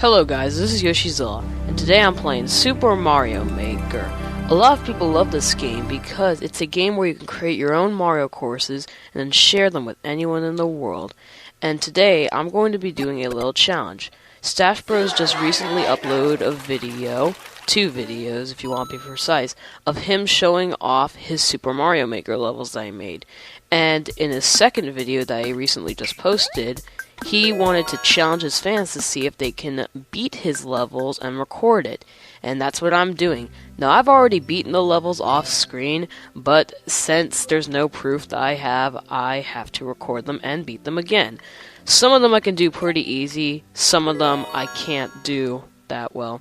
Hello guys, this is Yoshizilla, and today I'm playing Super Mario Maker. A lot of people love this game because it's a game where you can create your own Mario courses and then share them with anyone in the world. And today I'm going to be doing a little challenge. StacheBros just recently uploaded a video, 2 videos if you want to be precise, of him showing off his Super Mario Maker levels that he made. And in his second video that he recently just posted, he wanted to challenge his fans to see if they can beat his levels and record it. And that's what I'm doing. Now, I've already beaten the levels off screen, but since there's no proof that I have to record them and beat them again. Some of them I can do pretty easy, some of them I can't do that well.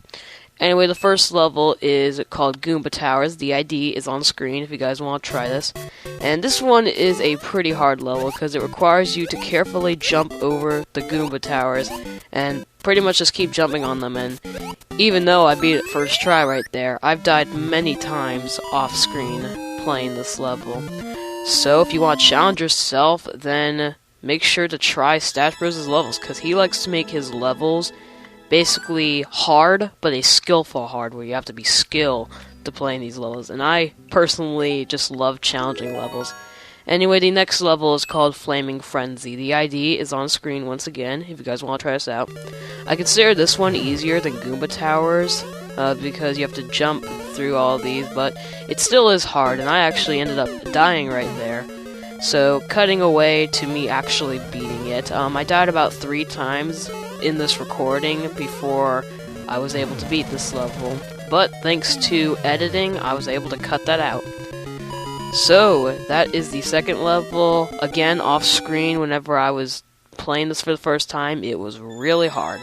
Anyway, the first level is called Goomba Towers. The ID is on screen if you guys want to try this. And this one is a pretty hard level because it requires you to carefully jump over the Goomba Towers and pretty much just keep jumping on them. And even though I beat it first try right there, I've died many times off screen playing this level. So if you want to challenge yourself, then make sure to try StacheBros's levels because he likes to make his levels basically hard, but a skillful hard, where you have to be skilled to play in these levels. And I personally just love challenging levels. Anyway, the next level is called Flaming Frenzy. The ID is on screen once again, if you guys want to try this out. I consider this one easier than Goomba Towers, because you have to jump through all these, but it still is hard, and I actually ended up dying right there. So, cutting away to me actually beating it. I died about 3 times in this recording before I was able to beat this level, but thanks to editing I was able to cut that out. So that is the second level. Again, off screen, whenever I was playing this for the first time, it was really hard.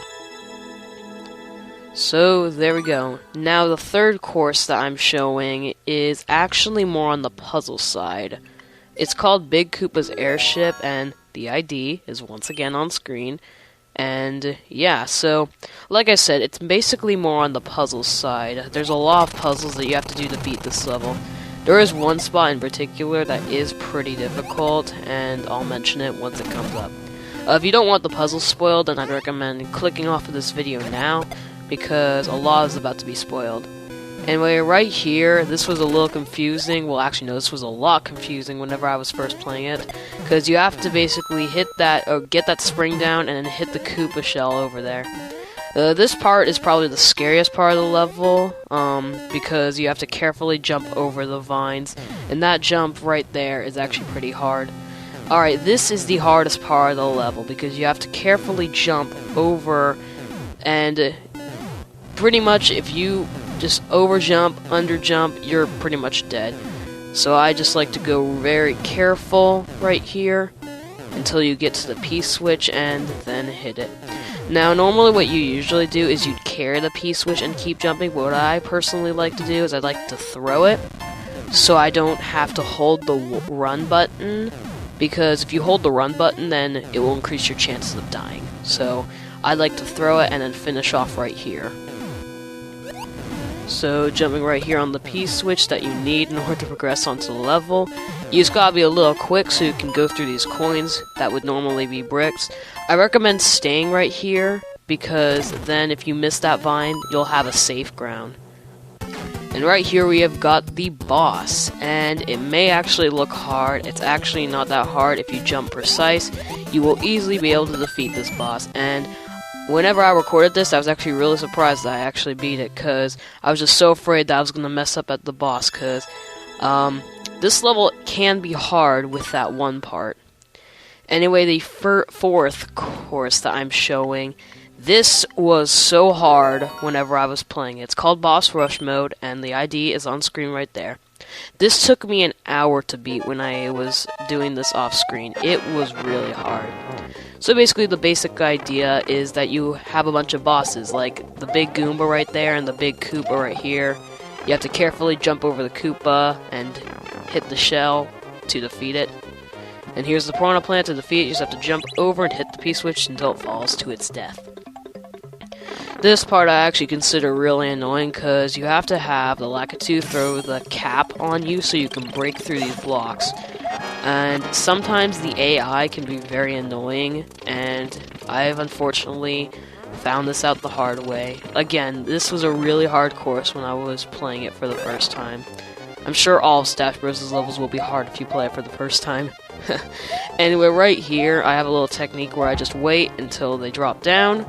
So there we go. Now the third course that I'm showing is actually more on the puzzle side. It's called Big Koopas Airship, and the ID is once again on screen. And yeah, so like I said, it's basically more on the puzzle side. There's a lot of puzzles that you have to do to beat this level. There is one spot in particular that is pretty difficult, and I'll mention it once it comes up. If you don't want the puzzle spoiled, then I'd recommend clicking off of this video now, because a lot is about to be spoiled. Anyway, right here, this was a little confusing. Well, actually, no, this was a lot confusing whenever I was first playing it, because you have to basically hit that, or get that spring down, and then hit the Koopa shell over there. This part is probably the scariest part of the level, because you have to carefully jump over the vines, and that jump right there is actually pretty hard. Alright, this is the hardest part of the level, because you have to carefully jump over, and pretty much if you just over jump, under jump, you're pretty much dead. So I just like to go very careful right here until you get to the P-switch and then hit it. Now normally what you usually do is you'd carry the P-switch and keep jumping, but what I personally like to do is I'd like to throw it so I don't have to hold the run button, because if you hold the run button then it will increase your chances of dying. So I like to throw it and then finish off right here. So, jumping right here on the P-switch that you need in order to progress onto the level. You just gotta be a little quick so you can go through these coins that would normally be bricks. I recommend staying right here, because then if you miss that vine, you'll have a safe ground. And right here we have got the boss, and it may actually look hard. It's actually not that hard if you jump precise. You will easily be able to defeat this boss, and whenever I recorded this, I was actually really surprised that I actually beat it, because I was just so afraid that I was going to mess up at the boss, because this level can be hard with that one part. Anyway, the fourth course that I'm showing, this was so hard whenever I was playing it. It's called Boss Rush Mode, and the ID is on screen right there. This took me an hour to beat when I was doing this off screen. It was really hard. So basically the basic idea is that you have a bunch of bosses, like the big Goomba right there and the big Koopa right here. You have to carefully jump over the Koopa and hit the shell to defeat it. And here's the piranha plant. To defeat it, you just have to jump over and hit the P-switch until it falls to its death. This part I actually consider really annoying, because you have to have the Lakitu throw the cap on you so you can break through these blocks. And sometimes the AI can be very annoying, and I've unfortunately Found this out the hard way. Again, this was a really hard course when I was playing it for the first time. I'm sure all of StacheBros's levels will be hard if you play it for the first time. Anyway, right here, I have a little technique where I just wait until they drop down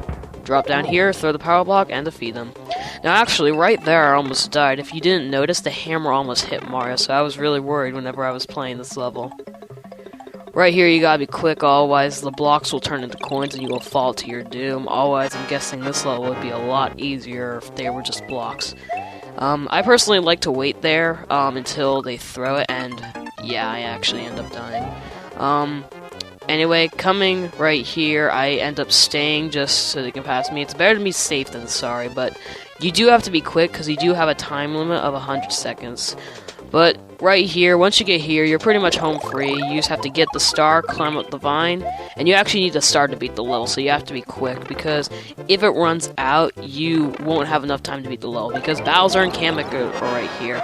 here, throw the power block, and defeat them. Now, actually, right there, I almost died. If you didn't notice, the hammer almost hit Mario, so I was really worried whenever I was playing this level. Right here, you gotta be quick, otherwise the blocks will turn into coins and you will fall to your doom. Otherwise, I'm guessing this level would be a lot easier if they were just blocks. I personally like to wait there until they throw it, and yeah, I actually end up dying. Anyway, coming right here, I end up staying just so they can pass me. It's better to be safe than sorry, but you do have to be quick because you do have a time limit of 100 seconds. But right here, once you get here, you're pretty much home free. You just have to get the star, climb up the vine, and you actually need the star to beat the level, so you have to be quick, because if it runs out, you won't have enough time to beat the level, because Bowser and Kamek are right here.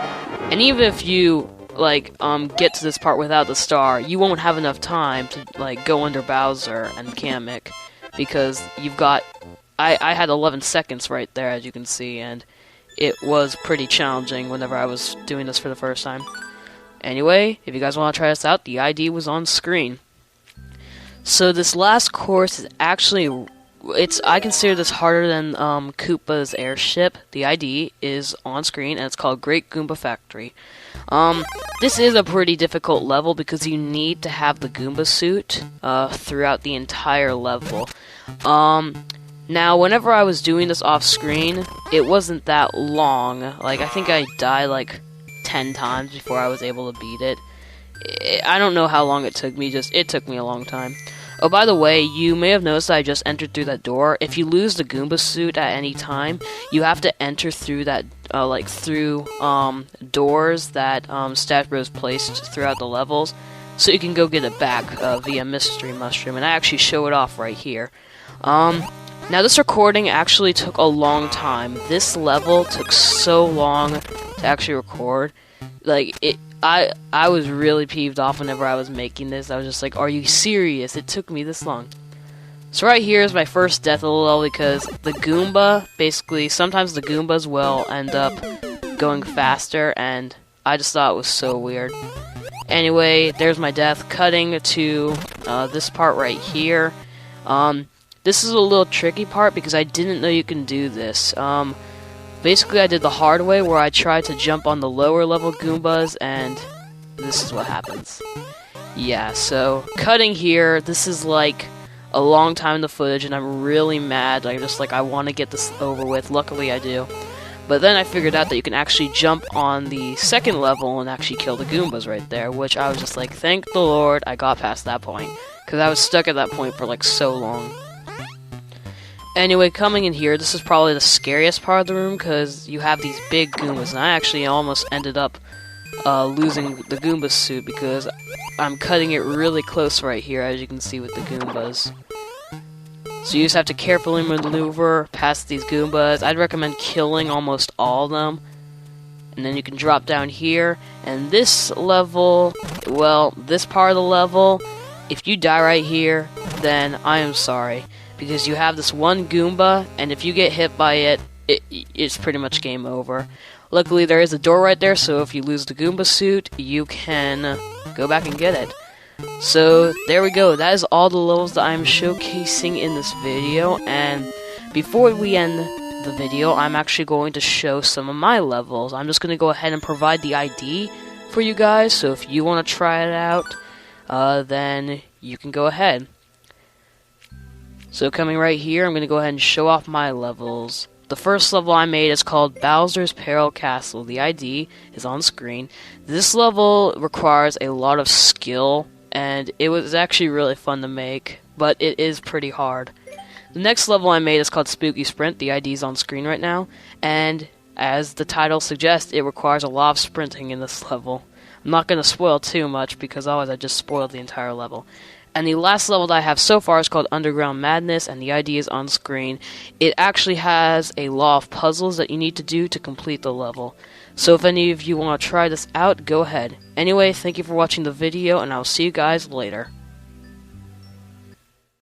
And even if you, get to this part without the star, you won't have enough time to, go under Bowser and Kamek, because you've got... I had 11 seconds right there, as you can see, and it was pretty challenging whenever I was doing this for the first time. Anyway, if you guys want to try this out, the ID was on screen. So this last course is actually... I consider this harder than Koopas Airship. The ID is on screen, and it's called Great Goomba Factory. This is a pretty difficult level because you need to have the Goomba suit throughout the entire level. Now, whenever I was doing this off-screen, it wasn't that long. I think I died 10 times before I was able to beat it. I don't know how long it took me, it took me a long time. Oh, by the way, you may have noticed that I just entered through that door. If you lose the Goomba suit at any time, you have to enter through that, through doors that StacheBros placed throughout the levels, so you can go get it back via Mystery Mushroom, and I actually show it off right here. Now, this recording actually took a long time. This level took so long to actually record. I was really peeved off whenever I was making this. I was just like, are you serious? It took me this long. So right here is my first death of the level because the Goomba, basically, sometimes the Goombas will end up going faster, and I just thought it was so weird. Anyway, there's my death. Cutting to this part right here. This is a little tricky part because I didn't know you can do this. Basically, I did the hard way where I tried to jump on the lower level Goombas, and this is what happens. Yeah, so cutting here, this is a long time in the footage, and I'm really mad. I want to get this over with. Luckily, I do. But then I figured out that you can actually jump on the second level and actually kill the Goombas right there, which I was just like, thank the Lord I got past that point, because I was stuck at that point for so long. Anyway, coming in here, this is probably the scariest part of the room because you have these big Goombas, and I actually almost ended up losing the Goomba suit because I'm cutting it really close right here, as you can see with the Goombas. So you just have to carefully maneuver past these Goombas. I'd recommend killing almost all of them, and then you can drop down here. And this level, well, this part of the level, if you die right here, then I am sorry. Because you have this one Goomba, and if you get hit by it, it's pretty much game over. Luckily, there is a door right there, so if you lose the Goomba suit, you can go back and get it. So, there we go. That is all the levels that I'm showcasing in this video, and before we end the video, I'm actually going to show some of my levels. I'm just going to go ahead and provide the ID for you guys, so if you want to try it out, then you can go ahead. So coming right here, I'm going to go ahead and show off my levels. The first level I made is called Bowser's Peril Castle. The ID is on screen. This level requires a lot of skill, and it was actually really fun to make, but it is pretty hard. The next level I made is called Spooky Sprint. The ID is on screen right now, and as the title suggests, it requires a lot of sprinting in this level. I'm not going to spoil too much, because otherwise I just spoiled the entire level. And the last level that I have so far is called Underground Madness, and the ID is on screen. It actually has a lot of puzzles that you need to do to complete the level. So if any of you want to try this out, go ahead. Anyway, thank you for watching the video, and I'll see you guys later.